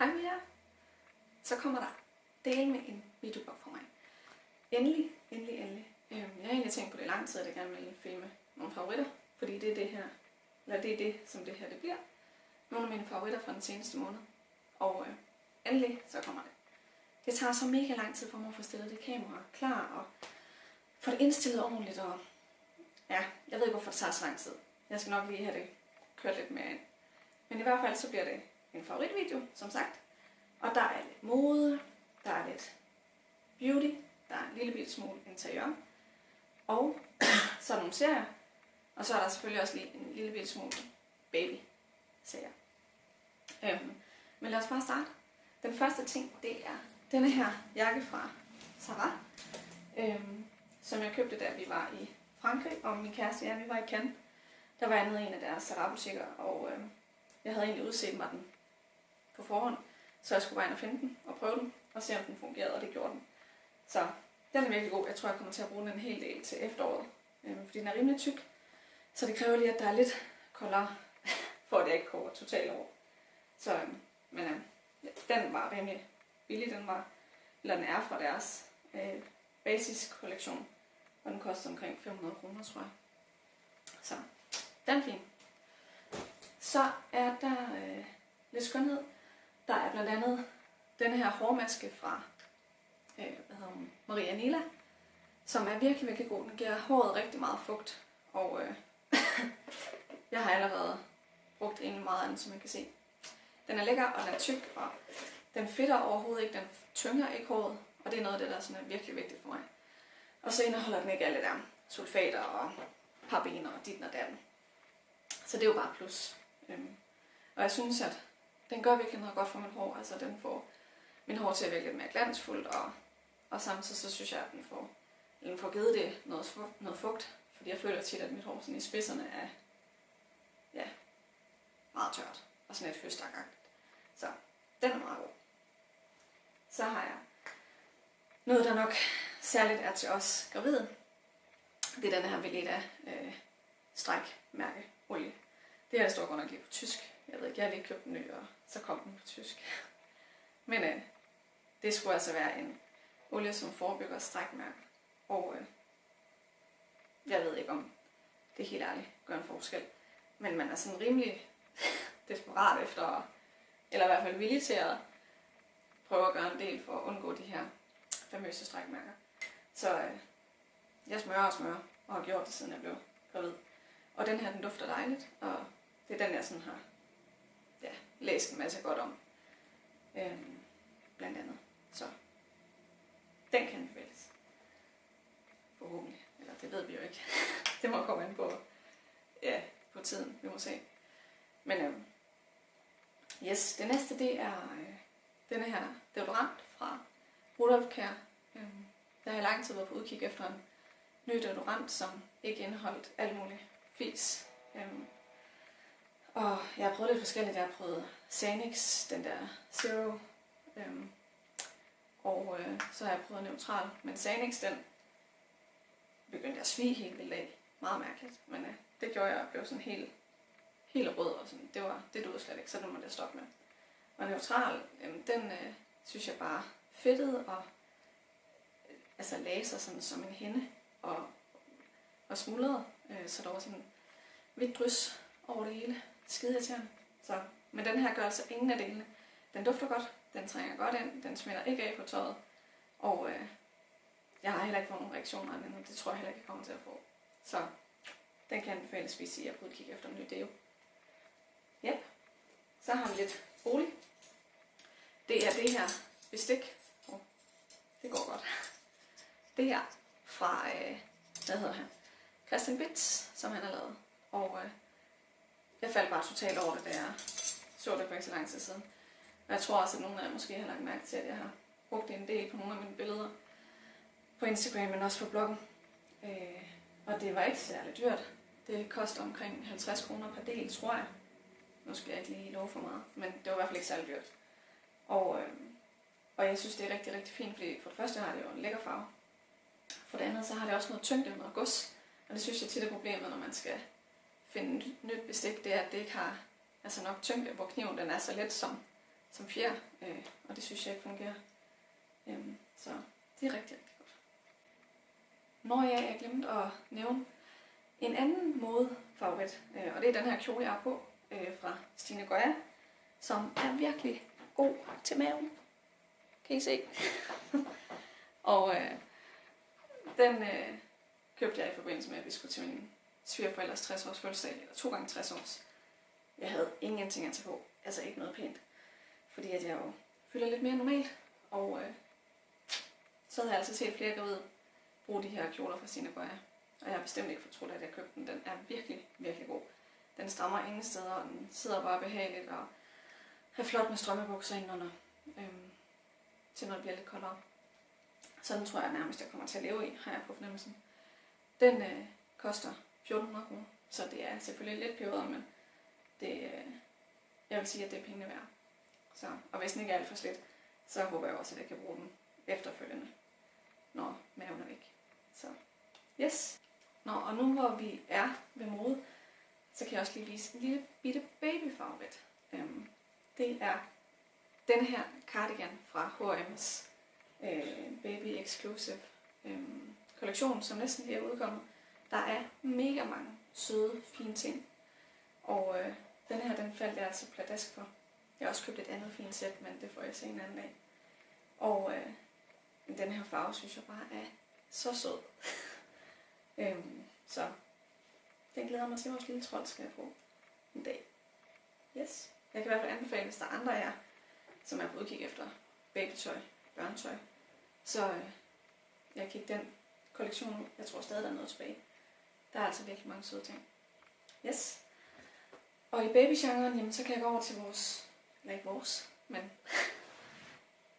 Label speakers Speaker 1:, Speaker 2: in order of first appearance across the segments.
Speaker 1: Hej med jer. Så kommer der del med en videoblog fra mig. Endelig. Jeg har egentlig tænkt på det i lang tid, at jeg gerne vil filme nogle favoritter, fordi det er det her, eller det er det, som det her det bliver. Nogle af mine favoritter fra den seneste måned. Og endelig så kommer det. Det tager så mega lang tid for mig at få stillet det kamera klar og få det indstillet ordentligt. Og ja, jeg ved ikke, hvorfor det tager så lang tid. Jeg skal nok lige have det kørt lidt mere ind. Men i hvert fald så bliver det en favoritvideo, som sagt. Og der er lidt mode, der er lidt beauty, der er en lille bitte smule interiør. Og så er der nogle serier. Og så er der selvfølgelig også lige en lille bitte smule baby-serier. Men lad os bare starte. Den første ting, det er denne her jakke fra Zara, som jeg købte, da vi var i Frankrig, og min kæreste vi var i Cannes. Der var jeg nede i en af deres Zara-butikker, og jeg havde egentlig udset mig den på forhånd, så jeg skulle bare ind og finde den og prøve den, og se om den fungerede, og det gjorde den. Så den er virkelig god. Jeg tror, jeg kommer til at bruge den en hel del til efteråret, fordi den er rimelig tyk, så det kræver lige, at der er lidt koldere, for at jeg ikke koger totalt over. Så, den var rimelig billig. Den er fra deres basiskollektion, og den koster omkring 500 kroner, tror jeg. Så den er fin. Så er der lidt skønhed. Der er blandt andet denne her hårmaske fra Maria Nila, som er virkelig god. Den giver håret rigtig meget fugt, og jeg har allerede brugt egentlig meget af den, som man kan se. Den er lækker, og den er tyk, og den fedter overhovedet ikke, den tynger ikke håret, og det er noget af det, der sådan er virkelig vigtigt for mig. Og så indeholder den ikke alle der sulfater og parabener og ditten og datten. Så det er jo bare plus. Og jeg synes, at den gør virkelig noget godt for mit hår. Altså den får min hår til at virke lidt mere glansfuldt, og samtidig så synes jeg, at den får givet det noget fugt. Fordi jeg føler tit, at mit hår sådan i spidserne er meget tørt og sådan lidt høstakagtigt. Så den er meget god. Så har jeg noget, der nok særligt er til os gravide. Det er den her Veleda strækmærkeolie. Det her står godt nok lige på tysk. Jeg ved ikke, jeg har lige købt den ny, og så kom den på tysk. Men det skulle altså være en olie, som forebygger strækmærker. Og jeg ved ikke, om det helt ærligt gør en forskel. Men man er sådan rimelig desperat efter, eller i hvert fald villig til at prøve at gøre en del for at undgå de her famøse strækmærker. Så jeg smører og har gjort det, siden jeg blev gravid. Og den her, den dufter dejligt, og det er den, jeg sådan har læst en masse godt om. Blandt andet. Så den kan anbefales. Forhåbentlig. Eller det ved vi jo ikke. Det må komme an på tiden, vi må se. Men yes, det næste, det er denne her deodorant fra Rudolf Kjær. Der har jeg lang tid været på udkig efter en ny deodorant, som ikke indeholdt alt muligt fis. Og jeg har prøvet lidt forskelligt. Jeg har prøvet Sanex, den der Zero, og så har jeg prøvet neutral. Men Sanex, den begyndte jeg at svige helt vildt af. Meget mærkeligt, men det gjorde jeg og blev sådan helt rød, og sådan. Det duede slet ikke, så den måtte jeg stoppe med. Og neutral, den synes jeg bare fedtede og altså lagde sig sådan som en hinde og smuldrede, så der var sådan hvidt drys over det hele. Skide irriterende. Så, men den her gør altså ingen af delene. Den dufter godt, den trænger godt ind, den smitter ikke af på tøjet, og jeg har heller ikke fået nogen reaktioner af den, og det tror jeg heller ikke, jeg kommer til at få. Så den kan anbefales, hvis I er på udkig efter en ny deo. Yep. Så har vi lidt bolig. Det er det her bestik. Det går godt. Det her fra, Christian Bitz, som han har lavet. Og jeg faldt bare totalt over det, da jeg så det for ikke så lang tid siden. Og jeg tror også, at nogle af jer måske har lagt mærke til, at jeg har brugt det en del på nogle af mine billeder på Instagram, men også på bloggen. Og det var ikke særlig dyrt. Det koster omkring 50 kroner per del, tror jeg. Nu skal jeg ikke lige love for meget, men det var i hvert fald ikke særlig dyrt. Og jeg synes, det er rigtig, rigtig fint, fordi for det første har det jo en lækker farve. For det andet, så har det også noget tyngde, noget gods. Og det synes jeg tit er problemet, når man skal finde nyt bestik, det er, at det ikke har nok tyngde, hvor kniven den er så let som som fjer, og det synes jeg ikke fungerer. Så det er rigtig, rigtig godt. Når jeg glemte at nævne en anden modefavorit, og det er den her kjole, jeg har på fra Stine Goya, som er virkelig god til maven. Kan I se? Og den købte jeg i forbindelse med, at vi skulle til min svigerforældres 60 års fødselsdag, eller 2 gange 60 års. Jeg havde ingenting at tage på, altså ikke noget pænt, fordi at jeg jo fylder lidt mere normalt, og så havde jeg altså set flere gravide bruge de her kjoler fra Stine Goya, og jeg har bestemt ikke fortrudt, at jeg købte den. Den er virkelig, virkelig god. Den strammer ingen steder, og den sidder bare behageligt, og er flot med strømpebukser indenunder, til når det bliver lidt koldere. Sådan tror jeg nærmest, jeg kommer til at leve i, har jeg på fornemmelsen. Den koster 1.400 kroner, så det er selvfølgelig lidt peberet, men det, jeg vil sige, at det er pengene værd. Så, og hvis den ikke er alt for slet, så håber jeg også, at jeg kan bruge den efterfølgende, når maven er væk. Så yes. Nå, og nu hvor vi er ved mode, så kan jeg også lige vise en lille bitte babyfavorit. Det er denne her cardigan fra H&M's Baby Exclusive kollektion, som næsten lige er udkommet. Der er mega mange søde, fine ting. Og den her, den faldt jeg altså pladask for. Jeg har også købt et andet fint sæt, men det får jeg se en anden dag. Og den her farve, synes jeg bare er så sød. Så den glæder mig til, at vores lille trold skal jeg få en dag. Yes. Jeg kan i hvert fald anbefale, hvis der er andre af jer, som er på udkig efter babytøj, børnetøj, så jeg kigger den kollektion ud. Jeg tror stadig, der er noget tilbage. Der er altså virkelig mange søde ting. Yes. Og i babygenren, jamen, så kan jeg gå over til vores, eller ikke vores, men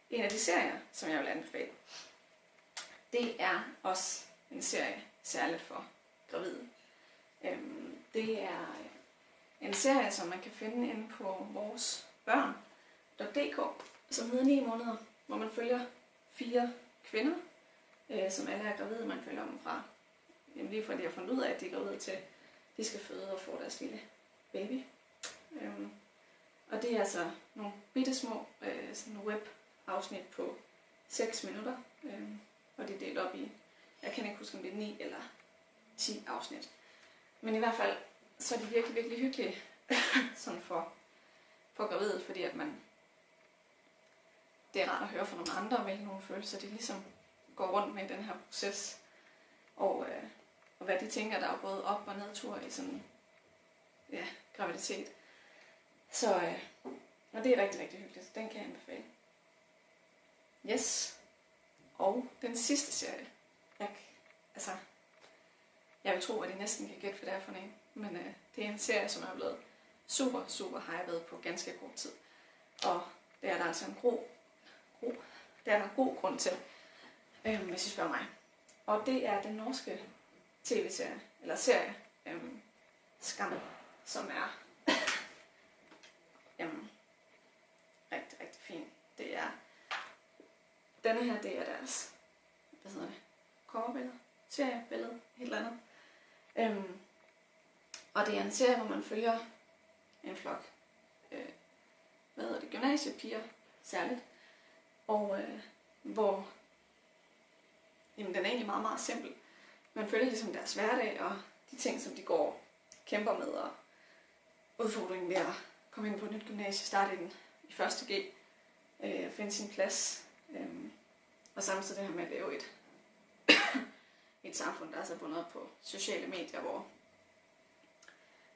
Speaker 1: en af de serier, som jeg vil anbefale. Det er også en serie særligt for gravide. Det er en serie, som man kan finde inde på vores børn.dk, som hedder 9 måneder, hvor man følger 4 kvinder, som alle er gravide. Man følger dem fra, lige fra de har fundet ud af, at de er gravide, til de skal føde og få deres lille baby. Og det er altså nogle bitte små web-afsnit på 6 minutter, og de er delt op i, jeg kan ikke huske, om det er 9 eller 10 afsnit. Men i hvert fald, så er de virkelig, virkelig hyggelige sådan for gravide, fordi at det er rart at høre fra nogle andre, hvilke nogle følelser de ligesom går rundt med i den her proces. Og hvad de tænker, der er både op- og nedtur i sådan, ja, graviditet. Så og det er rigtig, rigtig hyggeligt. Den kan jeg anbefale. Yes. Og den sidste serie. Jeg vil tro, at I næsten kan gætte, hvad det er for en. Men det er en serie, som er blevet super, super hyped på ganske kort tid. Og det er der altså en god grund til, hvis I spørger mig. Og det er den norske tv-serie, eller serie, Skam, som er rigtig, rigtig fin. Det er, denne her, det er deres, coverbillede, seriebillede, et eller andet. Og det er en serie, hvor man følger en flok, gymnasiepiger særligt, og hvor den er egentlig meget, meget simpel. Man følger ligesom deres hverdag og de ting, som de går og kæmper med, og udfordringen ved at komme ind på et nyt gymnasie, starte i 1. G, finde sin plads, og samtidig det her med at leve et samfund, der er så bundet op på sociale medier, hvor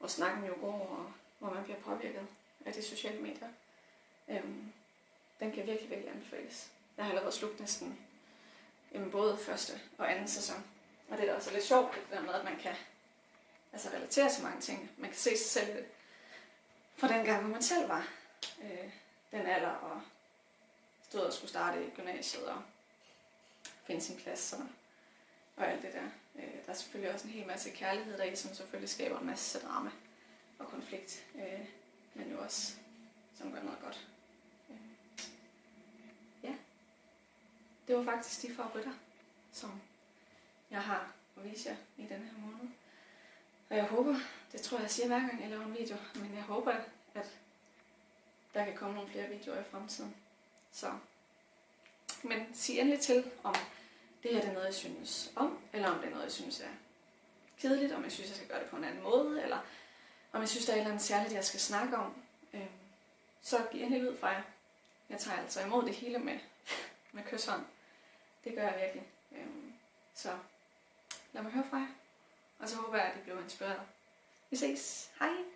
Speaker 1: snakken jo går, og hvor man bliver påvirket af de sociale medier. Den kan virkelig, virkelig anbefales. Jeg har allerede slugt næsten både første og anden sæson. Og det er da også lidt sjovt, det der med, at man kan relatere til mange ting. Man kan se sig selv i det. Fra den gang, hvor man selv var den alder, og stod og skulle starte i gymnasiet og finde sin plads og alt det der. Der er selvfølgelig også en hel masse kærlighed deri, som selvfølgelig skaber en masse drama og konflikt. Men jo også, som gør noget godt. Ja, det var faktisk de favoritter, som jeg har at vise jer i denne her måned. Og jeg håber, det tror jeg siger hver gang jeg laver en video, men jeg håber, at der kan komme nogle flere videoer i fremtiden. Så. Men sig endelig til, om det her er noget, jeg synes om, eller om det er noget, jeg synes er kedeligt, om jeg synes, jeg skal gøre det på en anden måde, eller om jeg synes, der er et eller andet særligt, jeg skal snakke om. Så giv endelig ud fra jer. Jeg tager altså imod det hele med kysshånd. Det gør jeg virkelig. Så lad mig høre fra jer. Og så håber jeg, at I bliver inspireret. Vi ses. Hej!